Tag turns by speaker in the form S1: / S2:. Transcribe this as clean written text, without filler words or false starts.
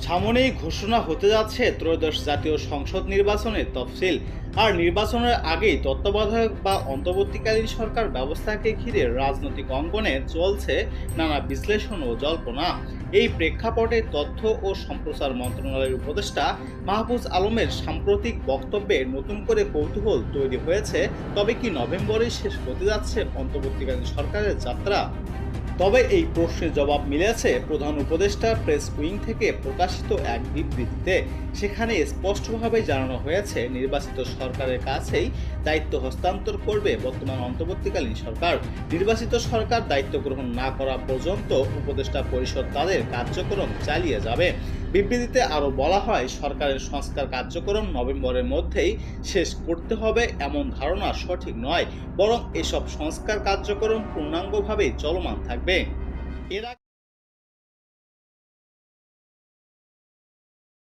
S1: সামনেই ঘোষণা হতে যাচ্ছে ত্রয়োদশ জাতীয় সংসদ নির্বাচনের তফসিল। আর নির্বাচনের আগেই তত্ত্বাবধায়ক বা অন্তর্বর্তীকালীন সরকার ব্যবস্থাকে ঘিরে রাজনৈতিক অঙ্গনে চলছে নানা বিশ্লেষণ ও জল্পনা। এই প্রেক্ষাপটে তথ্য ও সম্প্রচার মন্ত্রণালয়ের উপদেষ্টা মাহফুজ আলমের সাম্প্রতিক বক্তব্যে নতুন করে কৌতূহল তৈরি হয়েছে। তবে কি নভেম্বরে শেষ হতে যাচ্ছে অন্তর্বর্তীকালীন সরকারের যাত্রা? তবে এই প্রশ্নের জবাব মিলেছে প্রধান উপদেষ্টা প্রেস উইং থেকে প্রকাশিত এক বিবৃতিতে। সেখানে স্পষ্টভাবে জানানো হয়েছে, নির্বাচিত সরকারের কাছেই দায়িত্ব হস্তান্তর করবে বর্তমান অন্তর্বর্তীকালীন সরকার। নির্বাচিত সরকার দায়িত্ব গ্রহণ না করা পর্যন্ত উপদেষ্টা পরিষদ তাদের কার্যক্রম চালিয়ে যাবে। বিবৃতিতে আরও বলা হয়, সরকারের সংস্কার কার্যক্রম নভেম্বরের মধ্যেই শেষ করতে হবে এমন ধারণা সঠিক নয়, বরং এসব সংস্কার কার্যক্রম পূর্ণাঙ্গভাবে চলমান থাকবে। এর আগে